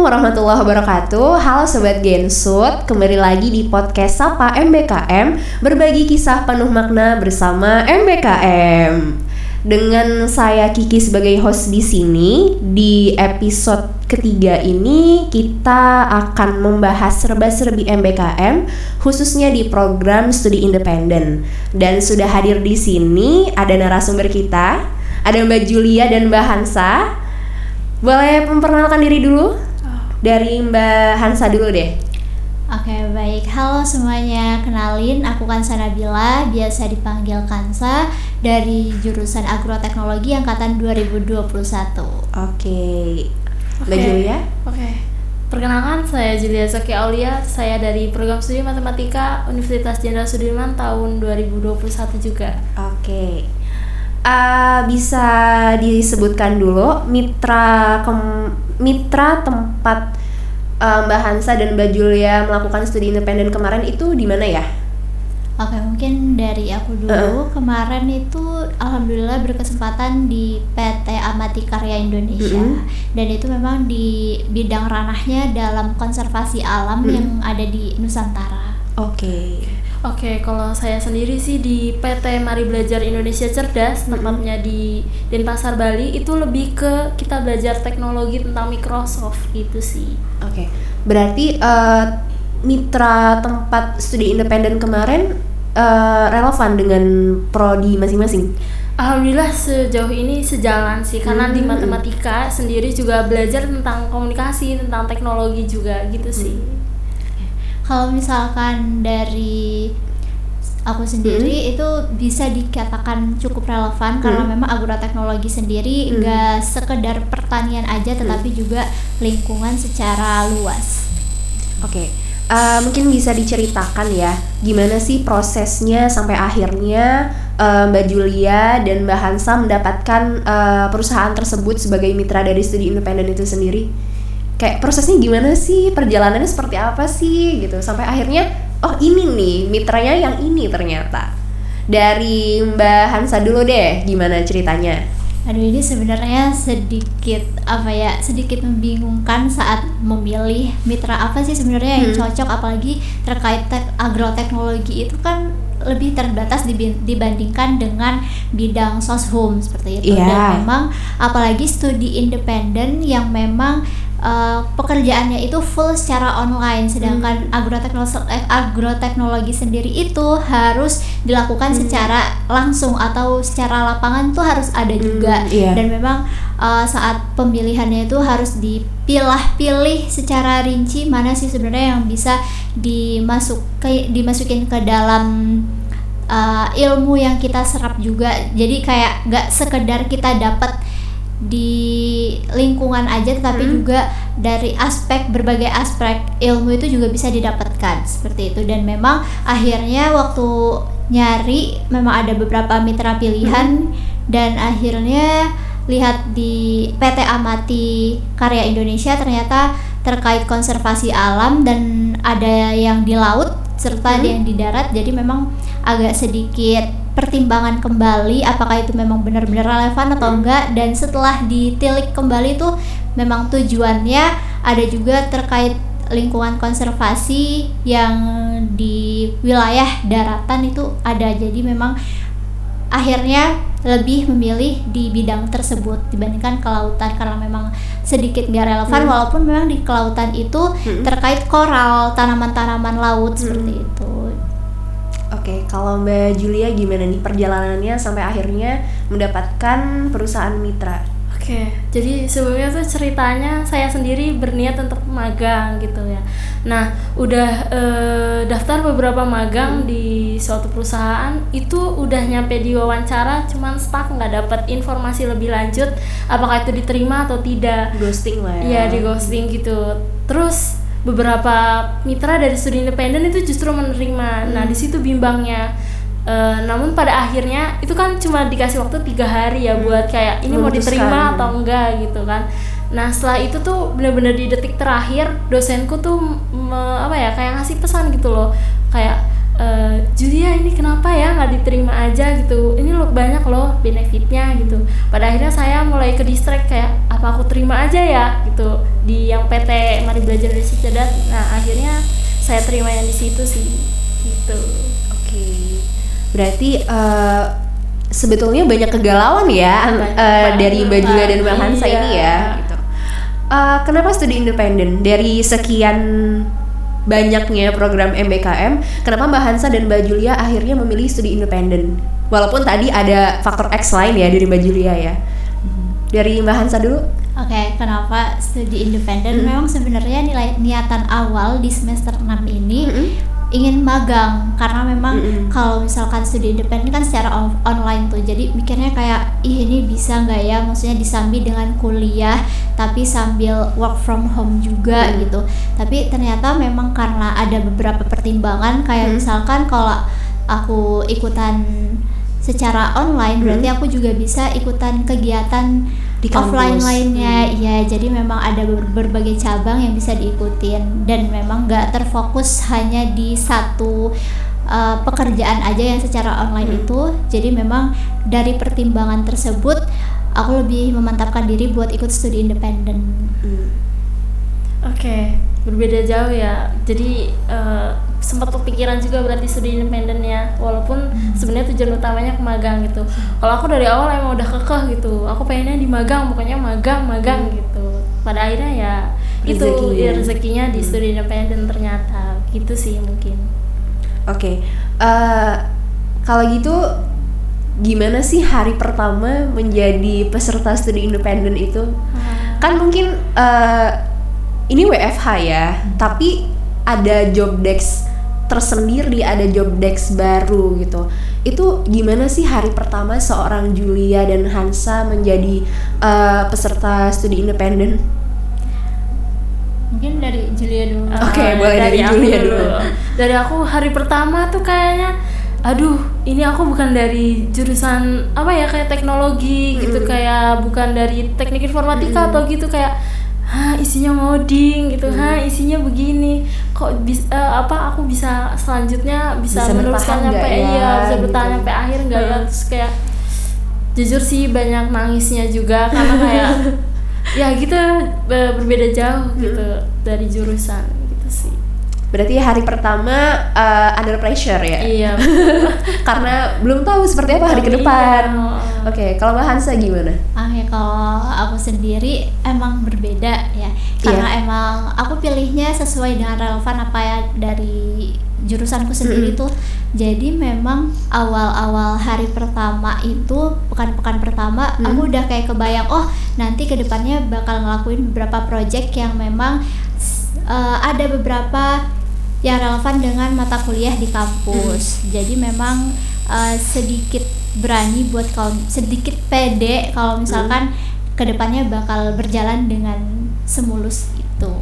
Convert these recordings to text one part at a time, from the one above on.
warahmatullahi wabarakatuh. Halo Sobat Gensut, kembali lagi di podcast Sapa MBKM, berbagi kisah penuh makna bersama MBKM. Dengan saya Kiki sebagai host di sini. Di episode ketiga ini kita akan membahas serba-serbi MBKM, khususnya di program studi independen. Dan sudah hadir di sini ada narasumber kita, ada Mbak Julia dan Mbak Hansa. Boleh memperkenalkan diri dulu? Dari Mbak Hansa dulu deh. Oke, baik. Halo semuanya, kenalin aku Kansa Nabila, biasa dipanggil Kansa, dari jurusan Agroteknologi angkatan 2021. Oke. Mbak Julia? Oke. Perkenalkan, saya Julia Zaki Aulia, saya dari program studi Matematika Universitas Jenderal Sudirman tahun 2021 juga. Oke. Bisa disebutkan dulu mitra tempat Mbak Hansa dan Mbak Julia melakukan studi independen kemarin itu di mana ya? Oke, mungkin dari aku dulu. Kemarin itu alhamdulillah berkesempatan di PT Amati Karya Indonesia. Dan itu memang di bidang ranahnya dalam konservasi alam yang ada di Nusantara. Oke, kalau saya sendiri sih di PT Mari Belajar Indonesia Cerdas, tempatnya di Denpasar, Bali, itu lebih ke kita belajar teknologi tentang Microsoft gitu sih. Oke. Berarti mitra tempat studi independen kemarin relevan dengan prodi masing-masing? Alhamdulillah sejauh ini sejalan sih, karena di matematika sendiri juga belajar tentang komunikasi, tentang teknologi juga gitu sih. Kalau misalkan dari aku sendiri itu bisa dikatakan cukup relevan karena memang agroteknologi sendiri nggak sekedar pertanian aja tetapi juga lingkungan secara luas. Oke. Mungkin bisa diceritakan ya gimana sih prosesnya sampai akhirnya Mbak Julia dan Mbak Hansa mendapatkan perusahaan tersebut sebagai mitra dari studi independen itu sendiri. Kayak prosesnya gimana sih, perjalanannya seperti apa sih gitu sampai akhirnya oh ini nih mitranya yang ini ternyata. Dari Mbak Hansa dulu deh, gimana ceritanya? Aduh, ini sebenarnya sedikit membingungkan saat memilih mitra apa sih sebenarnya yang cocok, apalagi terkait agroteknologi itu kan lebih terbatas dibandingkan dengan bidang soshum seperti itu. Dan memang apalagi studi independen yang memang pekerjaannya itu full secara online, sedangkan agroteknologi sendiri itu harus dilakukan secara langsung atau secara lapangan tuh harus ada juga. Dan memang saat pemilihannya itu harus dipilah-pilih secara rinci mana sih sebenarnya yang bisa dimasukin ke dalam ilmu yang kita serap juga. Jadi kayak nggak sekedar kita dapat di lingkungan aja tetapi juga dari berbagai aspek ilmu itu juga bisa didapatkan seperti itu. Dan memang akhirnya waktu nyari memang ada beberapa mitra pilihan dan akhirnya lihat di PT Amati Karya Indonesia ternyata terkait konservasi alam dan ada yang di laut serta yang di darat, jadi memang agak sedikit pertimbangan kembali apakah itu memang benar-benar relevan atau enggak. Dan setelah ditilik kembali tuh memang tujuannya ada juga terkait lingkungan konservasi yang di wilayah daratan itu ada, jadi memang akhirnya lebih memilih di bidang tersebut dibandingkan kelautan karena memang sedikit gak relevan walaupun memang di kelautan itu terkait koral, tanaman-tanaman laut seperti itu. Oke, kalau Mbak Julia gimana nih perjalanannya sampai akhirnya mendapatkan perusahaan mitra? Oke, jadi sebelumnya tuh ceritanya saya sendiri berniat untuk magang gitu ya. Nah, udah daftar beberapa magang di suatu perusahaan, itu udah nyampe di wawancara, cuman stuck nggak dapat informasi lebih lanjut apakah itu diterima atau tidak. Ghosting lah ya. Iya, di ghosting gitu. Terus beberapa mitra dari studi independen itu justru menerima. Nah, di situ bimbangnya. Namun pada akhirnya itu kan cuma dikasih waktu 3 hari ya buat kayak ini mau diterima atau enggak gitu kan. Nah, setelah itu tuh benar-benar di detik terakhir dosenku tuh kayak ngasih pesan gitu loh, kayak Julia ini kenapa ya nggak diterima aja gitu, ini loh banyak loh benefitnya gitu. Pada akhirnya saya mulai ke distract kayak apa aku terima aja ya gitu di yang PT Mari Belajar dari Sejadat. Nah akhirnya saya terima yang di situ sih gitu. Oke. Berarti sebetulnya banyak kegalauan ya dari Mbak Julia dan Mbak Hansa ini ya gitu. Kenapa studi independen? Dari sekian banyaknya program MBKM, kenapa Mbak Hansa dan Mbak Julia akhirnya memilih studi independen? Walaupun tadi ada faktor X lain ya dari Mbak Julia ya. Dari Mbak Hansa dulu. Oke, kenapa studi independen? Memang sebenarnya niatan awal di semester 6 ini ingin magang, karena memang kalau misalkan studi independen kan secara online tuh, jadi mikirnya kayak ini bisa nggak ya, maksudnya disambi dengan kuliah tapi sambil work from home juga gitu. Tapi ternyata memang karena ada beberapa pertimbangan kayak misalkan kalau aku ikutan secara online berarti aku juga bisa ikutan kegiatan di offline lainnya, ya jadi memang ada berbagai cabang yang bisa diikutin dan memang nggak terfokus hanya di satu pekerjaan aja yang secara online itu. Jadi memang dari pertimbangan tersebut aku lebih memantapkan diri buat ikut studi independen. Oke, berbeda jauh ya. Jadi sempat kepikiran juga berarti studi independennya, walaupun sebenarnya tujuan utamanya ke magang gitu. Kalau aku dari awal emang udah kekeh gitu, aku pengennya di magang, pokoknya magang gitu. Pada akhirnya ya itu ya, rezekinya di studi independen ternyata gitu sih mungkin. Oke, kalau gitu gimana sih hari pertama menjadi peserta studi independen itu? Kan mungkin ini WFH ya, tapi ada job desk tersendiri, ada job desk baru gitu. Itu gimana sih hari pertama seorang Julia dan Hansa menjadi peserta studi independen? Mungkin dari Julia dulu. Oke, boleh dari Julia dulu. Dari aku hari pertama tuh kayaknya aduh, ini aku bukan dari jurusan apa ya, kayak teknologi gitu, kayak bukan dari teknik informatika atau gitu, kayak isinya ngoding gitu, isinya begini, kok bisa aku bisa selanjutnya bisa meneruskan sampai bisa bertahan sampai akhir nggak ya. Terus kayak jujur sih banyak nangisnya juga karena kayak ya gitu berbeda jauh gitu dari jurusan gitu sih. Berarti hari pertama under pressure ya? Iya. Karena belum tahu seperti apa hari ke depan. Oke, kalau Mbak Hansa gimana? Kalau aku sendiri emang berbeda ya, karena emang aku pilihnya sesuai dengan relevan apa ya dari jurusanku sendiri tuh. Jadi memang awal-awal hari pertama itu, pekan-pekan pertama aku udah kayak kebayang, oh nanti kedepannya bakal ngelakuin beberapa project yang memang ada beberapa yang relevan dengan mata kuliah di kampus. Jadi memang sedikit berani buat sedikit pede kalau misalkan kedepannya bakal berjalan dengan semulus itu.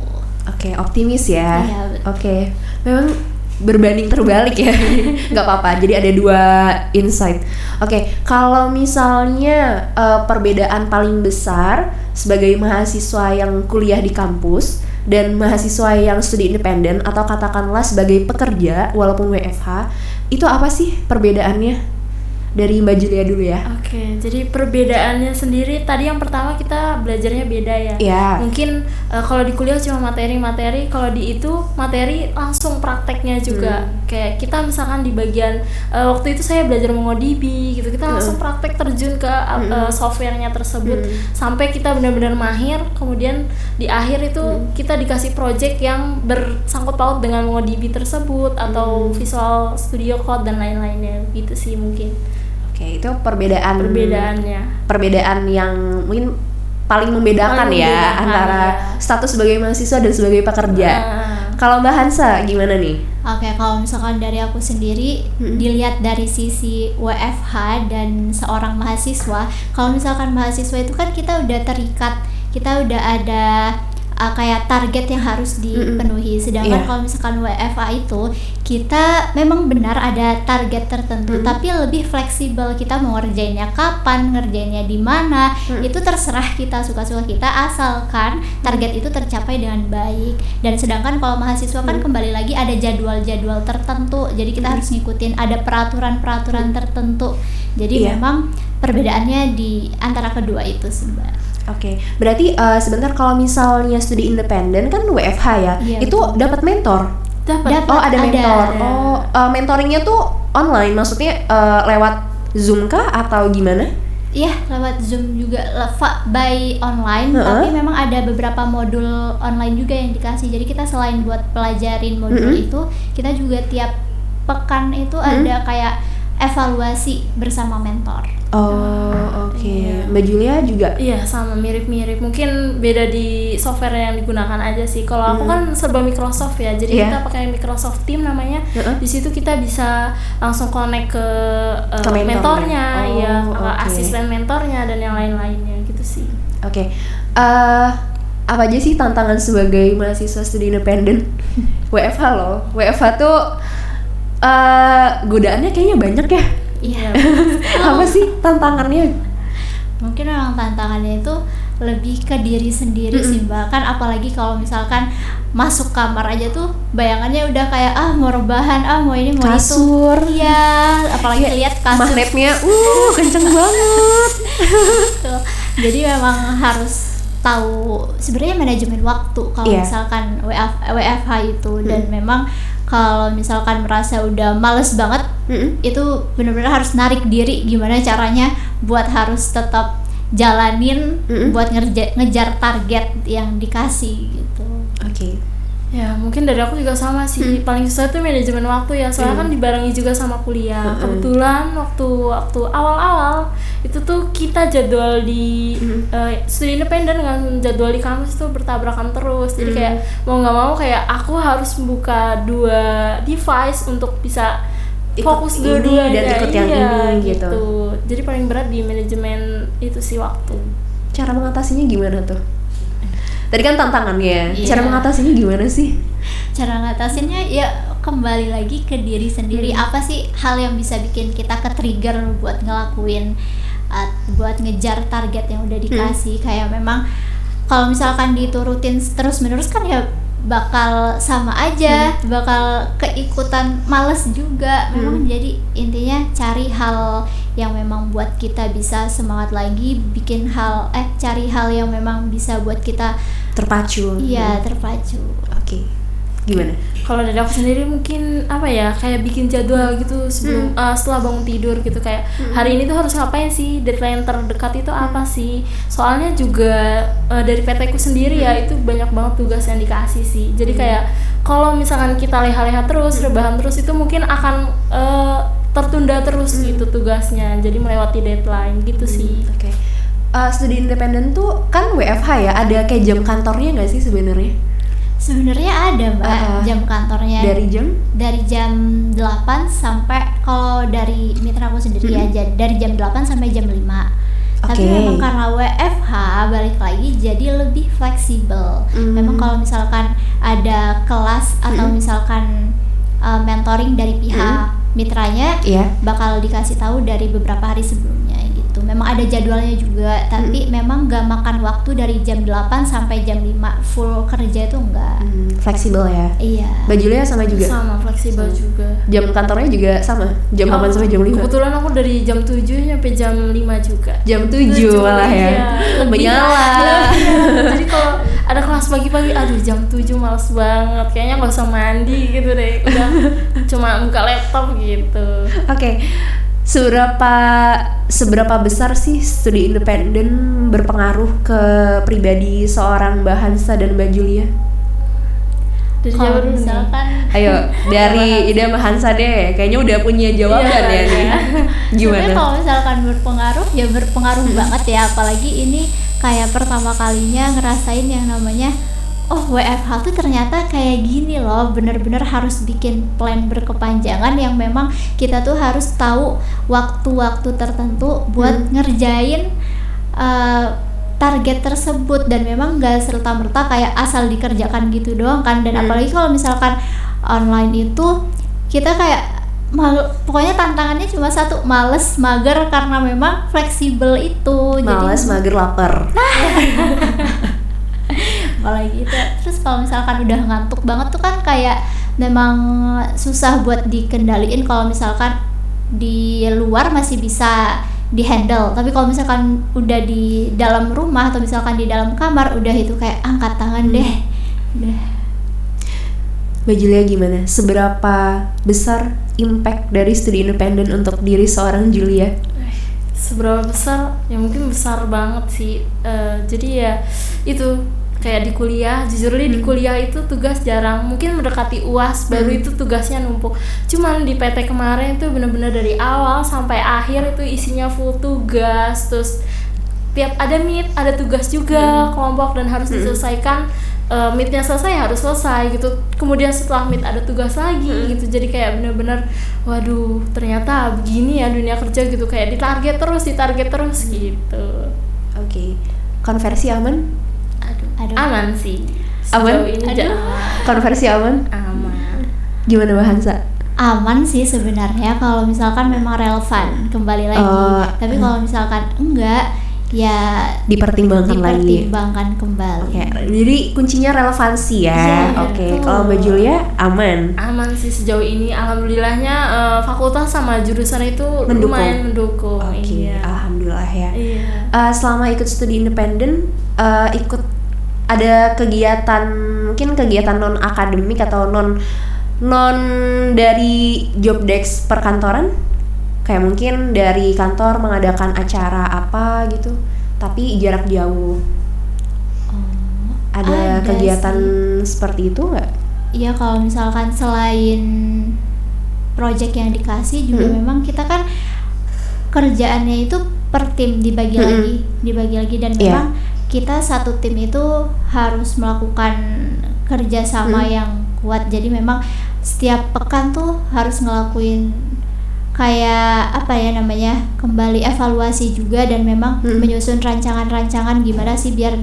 Oke, optimis ya. Iya, Oke, memang berbanding terbalik ya. Nggak apa-apa, jadi ada dua insight. Oke, kalau misalnya perbedaan paling besar sebagai mahasiswa yang kuliah di kampus dan mahasiswa yang studi independen atau katakanlah sebagai pekerja walaupun WFH, itu apa sih perbedaannya? Dari Mbak Julia dulu ya. Oke, jadi perbedaannya sendiri tadi yang pertama kita belajarnya beda ya. Iya. Mungkin kalau di kuliah cuma materi-materi, kalau di itu materi langsung prakteknya juga. Kayak kita misalkan di bagian waktu itu saya belajar MongoDB gitu, kita langsung praktek terjun ke softwarenya tersebut sampai kita benar-benar mahir. Kemudian di akhir itu kita dikasih project yang bersangkut paut dengan MongoDB tersebut atau Visual Studio Code dan lain-lainnya gitu sih mungkin. Oke, itu perbedaannya. Perbedaan yang mungkin paling membedakan ya antara status sebagai mahasiswa dan sebagai pekerja. Kalau Mbak Hansa gimana nih? Oke, kalau misalkan dari aku sendiri dilihat dari sisi WFH dan seorang mahasiswa, kalau misalkan mahasiswa itu kan kita udah terikat, kita udah ada kayak target yang harus dipenuhi. Sedangkan kalau misalkan WFA itu kita memang benar ada target tertentu, tapi lebih fleksibel, kita mau ngerjainnya kapan, ngerjainnya di mana, itu terserah kita, suka-suka kita, asalkan target itu tercapai dengan baik. Dan sedangkan kalau mahasiswa kan kembali lagi ada jadwal-jadwal tertentu, jadi kita harus ngikutin, ada peraturan-peraturan tertentu. Jadi memang perbedaannya di antara kedua itu sih, Mbak. Oke, berarti sebentar, kalau misalnya studi independen kan WFH ya, itu dapat mentor? Dapat. Oh, ada mentor. Mentoringnya tuh online, maksudnya lewat Zoom kah atau gimana? Iya, lewat Zoom juga, by online, tapi memang ada beberapa modul online juga yang dikasih. Jadi kita selain buat pelajarin modul itu, kita juga tiap pekan itu ada kayak evaluasi bersama mentor. Oke. Mbak Julia juga? Iya, sama, mirip-mirip. Mungkin beda di software yang digunakan aja sih. Kalau aku kan serba Microsoft ya, jadi kita pakai Microsoft Team namanya. Di situ kita bisa langsung connect ke mentornya, asisten mentornya dan yang lain-lainnya gitu sih. Oke. Apa aja sih tantangan sebagai mahasiswa studi independen? WFH loh. WFH tuh godaannya kayaknya banyak ya. Iya. Apa sih tantangannya? Mungkin memang tantangannya itu lebih ke diri sendiri sih, Mbak. Kan apalagi kalau misalkan masuk kamar aja tuh bayangannya udah kayak mau rebahan, mau ini, mau kasur. Itu. Iya, apalagi lihat kasur. Magnetnya kenceng banget. Tuh. Jadi memang harus tahu sebenarnya manajemen waktu kalau misalkan WFH itu, dan memang kalau misalkan merasa udah males banget, itu benar-benar harus narik diri gimana caranya buat harus tetap jalanin buat ngejar target yang dikasih gitu. Oke. Ya, mungkin dari aku juga sama sih. Paling susah tuh manajemen waktu ya, soalnya kan dibarengi juga sama kuliah. Kebetulan waktu awal-awal itu tuh kita jadwal di studi independen dengan jadwal di kampus tuh bertabrakan terus. Jadi kayak mau nggak mau kayak aku harus membuka 2 device untuk bisa fokus dua-duanya dan ikut yang ini gitu. Jadi paling berat di manajemen itu sih waktu. Cara mengatasinya gimana tuh? Tadi kan tantangannya, cara mengatasinya gimana sih? Cara ngatasinnya ya kembali lagi ke diri sendiri. Apa sih hal yang bisa bikin kita ke-trigger buat ngelakuin, buat ngejar target yang udah dikasih. Kayak memang kalau misalkan diturutin terus-menerus kan ya bakal sama aja, bakal keikutan males juga. Memang jadi intinya cari hal yang memang buat kita bisa semangat lagi, cari hal yang memang bisa buat kita terpacu. Iya, terpacu. Oke. Gimana? Kalau dari aku sendiri mungkin kayak bikin jadwal gitu sebelum setelah bangun tidur gitu, kayak hari ini tuh harus ngapain sih, deadline terdekat itu apa sih. Soalnya juga dari PT ku sendiri ya itu banyak banget tugas yang dikasih sih. Jadi kayak kalau misalkan kita leha-leha terus, rebahan terus, itu mungkin akan tertunda terus gitu tugasnya. Jadi melewati deadline gitu sih. Oke. Studi independen tuh kan WFH ya, ada kayak jam kantornya nggak sih sebenarnya? Sebenarnya ada, Mbak, jam kantornya. Dari jam 8 sampai, kalau dari mitra aku sendiri dari jam 8 sampai jam 5. Tapi memang karena WFH balik lagi jadi lebih fleksibel. Memang kalau misalkan ada kelas atau misalkan mentoring dari pihak mitranya, bakal dikasih tahu dari beberapa hari sebelumnya gitu. Memang ada jadwalnya juga, tapi memang gak makan waktu dari jam 8 sampai jam 5 full kerja itu enggak. Fleksibel ya? Iya. Mbak Julia sama juga? Sama, fleksibel juga. Jam kantornya juga sama? Jam 8 sampai jam 5? Kebetulan aku dari jam 7 sampai jam 5 juga. Jam 7 malah ya? Menyala. Jadi kalau ada kelas pagi-pagi, aduh jam 7 males banget, kayaknya gak usah mandi gitu deh, udah cuma buka laptop gitu. Oke. Seberapa besar sih studi independen berpengaruh ke pribadi seorang Mbak Hansa dan Mbak Julia? Kalau misalkan ayo dari Ida Mbak Hansa deh, kayaknya udah punya jawaban ya nih. Gimana? Kalau misalkan berpengaruh banget ya, apalagi ini kayak pertama kalinya ngerasain yang namanya WFH tuh ternyata kayak gini loh, bener-bener harus bikin plan berkepanjangan yang memang kita tuh harus tahu waktu-waktu tertentu buat ngerjain target tersebut, dan memang gak serta-merta kayak asal dikerjakan gitu doang kan. Dan apalagi kalau misalkan online itu kita kayak pokoknya tantangannya cuma satu, males, mager, karena memang fleksibel itu. Males, mager, lapar. Kalau gitu. Terus kalau misalkan udah ngantuk banget tuh kan kayak memang susah buat dikendaliin. Kalau misalkan di luar masih bisa dihandle, tapi kalau misalkan udah di dalam rumah atau misalkan di dalam kamar, udah itu kayak angkat tangan deh. Mbak Julia gimana? Seberapa besar impact dari studi independen untuk diri seorang Julia? Seberapa besar? Ya mungkin besar banget sih. Jadi ya itu kayak di kuliah, jujur di kuliah itu tugas jarang, mungkin mendekati UAS baru itu tugasnya numpuk. Cuman di PT kemarin itu bener-bener dari awal sampai akhir itu isinya full tugas. Terus tiap ada meet, ada tugas juga kelompok dan harus diselesaikan. Meetnya selesai harus selesai gitu. Kemudian setelah meet ada tugas lagi gitu. Jadi kayak bener-bener waduh, ternyata begini ya dunia kerja gitu, kayak ditarget terus gitu. Oke. Konversi aman? Aduh. Aman sih. Aman? Sejauh ini Konversi aman? aman. Gimana Mbak Hansa? Aman sih sebenarnya kalau misalkan memang relevan, kembali lagi. Tapi kalau misalkan enggak, ya dipertimbangkan kembali. Oke, jadi kuncinya relevansi ya. Oke, kalau Mbak Julia aman? Aman sih sejauh ini, alhamdulillahnya fakultas sama jurusan itu lumayan mendukung. Oke, Iya. alhamdulillah ya. Iya. Selama ikut studi independen, ikut ada kegiatan, mungkin kegiatan non akademik atau non dari job desk perkantoran, kayak mungkin dari kantor mengadakan acara apa gitu tapi jarak jauh. Ada kegiatan seperti itu nggak? Iya, kalau misalkan selain project yang dikasih juga memang kita kan kerjaannya itu per tim dibagi lagi dan memang kita satu tim itu harus melakukan kerjasama yang kuat. Jadi memang setiap pekan tuh harus ngelakuin kayak apa ya namanya, kembali evaluasi juga, dan memang menyusun rancangan-rancangan gimana sih biar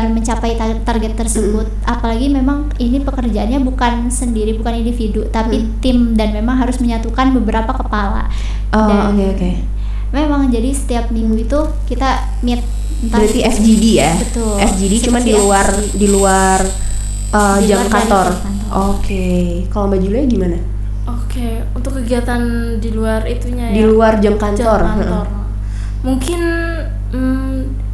mencapai target tersebut. Apalagi memang ini pekerjaannya bukan sendiri, bukan individu, tapi tim, dan memang harus menyatukan beberapa kepala. Oke. Memang jadi setiap minggu itu kita meet. Berarti FGD ya? Betul. FGD cuma di luar jam kantor. Oke. Kalau Mbak Julia gimana? Oke, untuk kegiatan di luar itunya di luar jam kantor. Mungkin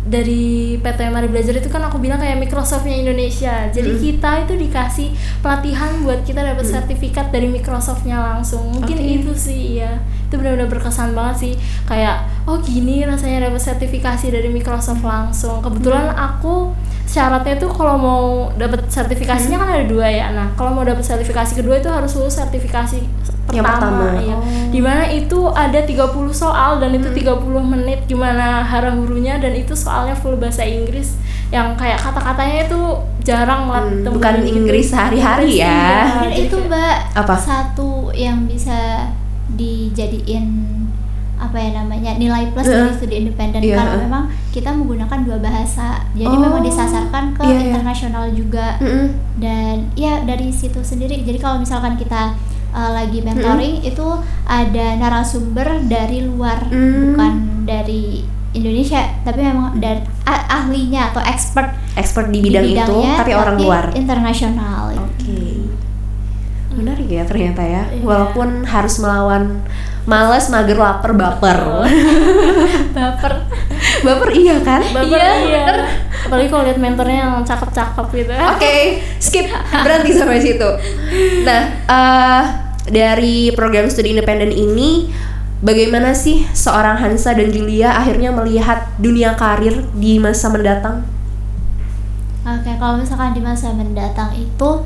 dari PT Mari Belajar itu kan aku bilang kayak Microsoftnya Indonesia. Jadi kita itu dikasih pelatihan buat kita dapat sertifikat dari Microsoftnya langsung. Mungkin itu sih ya. Itu benar-benar berkesan banget sih. Kayak oh gini rasanya dapat sertifikasi dari Microsoft langsung. Kebetulan aku syaratnya tuh kalau mau dapat sertifikasinya kan ada 2 ya. Nah, kalau mau dapat sertifikasi kedua itu harus lulus sertifikasi pertama. Ya. Dimana itu ada 30 soal dan itu 30 menit gimana hara-hurunya, dan itu soalnya full bahasa Inggris yang kayak kata-katanya itu jarang lah temuin. Bukan Inggris sehari-hari ya. Dan itu Mbak, apa? Satu yang bisa dijadiin apa ya namanya, nilai plus dari studi independen karena memang kita menggunakan 2 bahasa, jadi memang disasarkan ke internasional juga. Dan ya dari situ sendiri, jadi kalau misalkan kita lagi mentoring itu ada narasumber dari luar, bukan dari Indonesia, tapi memang dari ahlinya atau expert di bidang itu, tapi orang luar, internasional. Oke. Menarik ya ternyata ya. Walaupun harus melawan males, mager, lapar, baper. Baper iya kan? Iya. Apalagi kalau lihat mentornya yang cakep-cakep gitu. Oke, skip, berhenti sampai situ. Nah, dari program studi independen ini, bagaimana sih seorang Hansa dan Julia akhirnya melihat dunia karir di masa mendatang? Oke, kalau misalkan di masa mendatang itu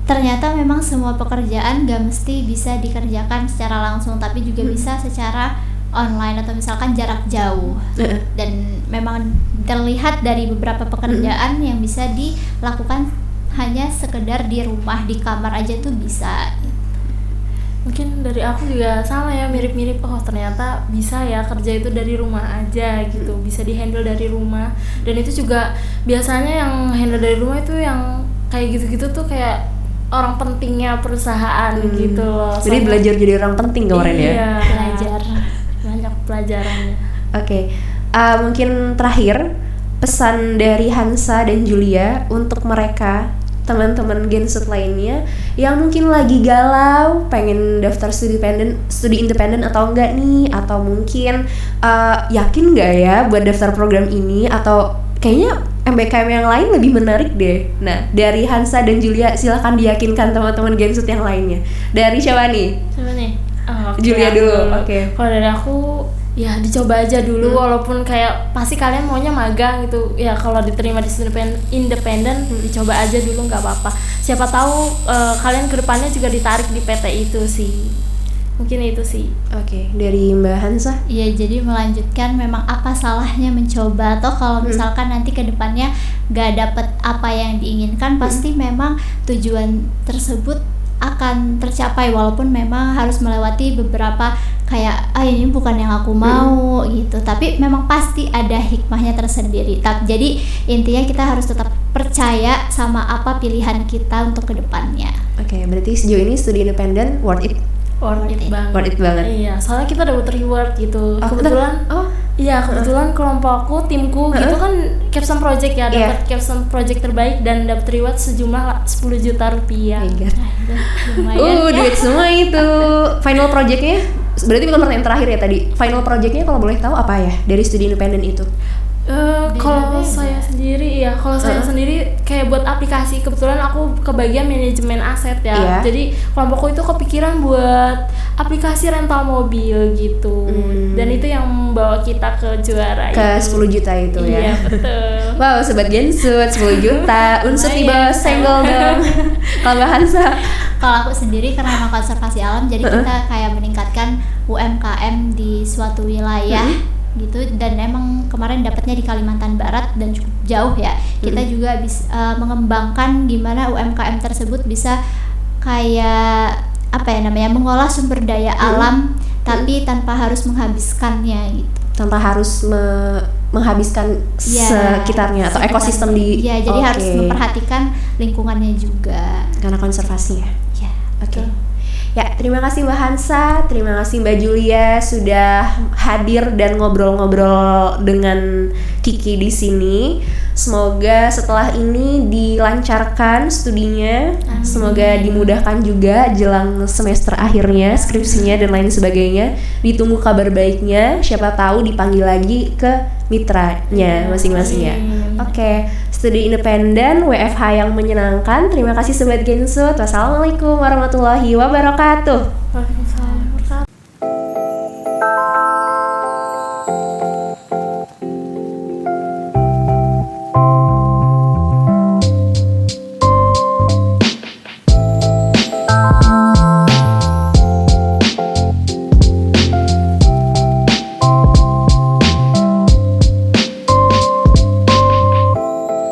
ternyata memang semua pekerjaan gak mesti bisa dikerjakan secara langsung, tapi juga bisa secara online atau misalkan jarak jauh. Dan memang terlihat dari beberapa pekerjaan yang bisa dilakukan hanya sekedar di rumah, di kamar aja tuh bisa. Mungkin dari aku juga sama ya, mirip-mirip. Oh ternyata bisa ya kerja itu dari rumah aja gitu, bisa dihandle dari rumah. Dan itu juga biasanya yang handle dari rumah itu yang kayak gitu-gitu tuh kayak orang pentingnya perusahaan gitu loh. Jadi belajar jadi orang penting kemarin ya. Iya, Belajar. banyak pelajarannya. Oke, mungkin terakhir pesan dari Hansa dan Julia untuk mereka teman-teman Gensut lainnya yang mungkin lagi galau pengen daftar studi independen atau enggak nih, atau mungkin yakin nggak ya buat daftar program ini, atau kayaknya MBKM yang lain lebih menarik deh. Nah, dari Hansa dan Julia silahkan diyakinkan teman-teman Gensut yang lainnya. Dari siapa nih? Siapa nih? Oh, oke, Julia aku dulu. Oke. Kalau dari aku ya dicoba aja dulu, walaupun kayak pasti kalian maunya magang gitu ya. Kalau diterima di studi independen, dicoba aja dulu, nggak apa-apa. Siapa tahu kalian kedepannya juga ditarik di PT itu sih. Mungkin itu sih. Oke, dari Mbak Hansa. Iya, jadi melanjutkan, memang apa salahnya mencoba, atau kalau misalkan nanti ke depannya gak dapet apa yang diinginkan, pasti memang tujuan tersebut akan tercapai, walaupun memang harus melewati beberapa kayak ini bukan yang aku mau gitu, tapi memang pasti ada hikmahnya tersendiri. Jadi intinya kita harus tetap percaya sama apa pilihan kita untuk kedepannya. Oke, berarti sejauh ini studi independen worth it. Worth it banget. Worth it banget. Iya, soalnya kita dapat reward gitu. Oh, Kebetulan iya, kebetulan kelompokku, timku gitu kan capstone project ya, dapat capstone project terbaik dan dapat reward sejumlah 10 juta rupiah. Lumayan ya. Duit semua itu. Final projectnya berarti bukan pertanyaan terakhir ya tadi. Final projectnya kalau boleh tahu apa ya dari studi independen itu? Kalau saya sendiri ya, saya sendiri kayak buat aplikasi. Kebetulan aku kebagian manajemen aset ya. Iya. Jadi kelompokku itu kepikiran buat aplikasi rental mobil gitu. Dan itu yang membawa kita ke juara Ke itu. 10 juta itu ya. Iya, betul. Wow, sobat Gensut 10 juta. Unsur di bawah senggol dong. Kalau Mbak Hansa? Kalau aku sendiri karena memang konservasi alam, jadi kita kayak meningkatkan UMKM di suatu wilayah gitu, dan emang kemarin dapatnya di Kalimantan Barat dan cukup jauh ya. Kita juga bisa mengembangkan gimana UMKM tersebut bisa kayak apa ya namanya, mengolah sumber daya alam tapi tanpa harus menghabiskannya gitu. Tanpa harus menghabiskan sekitarnya atau ekosistem di. Ya, jadi harus memperhatikan lingkungannya juga. Karena konservasi ya. Ya. Oke. Ya, terima kasih Mbak Hansa, terima kasih Mbak Julia sudah hadir dan ngobrol-ngobrol dengan Kiki di sini. Semoga setelah ini dilancarkan studinya. Amin. Semoga dimudahkan juga jelang semester akhirnya, skripsinya dan lain sebagainya. Ditunggu kabar baiknya, siapa tahu dipanggil lagi ke mitranya masing-masing ya. Oke, studi independen WFH yang menyenangkan. Terima kasih Sobat Gensut. Wassalamualaikum warahmatullahi wabarakatuh. Waalaikumsalam.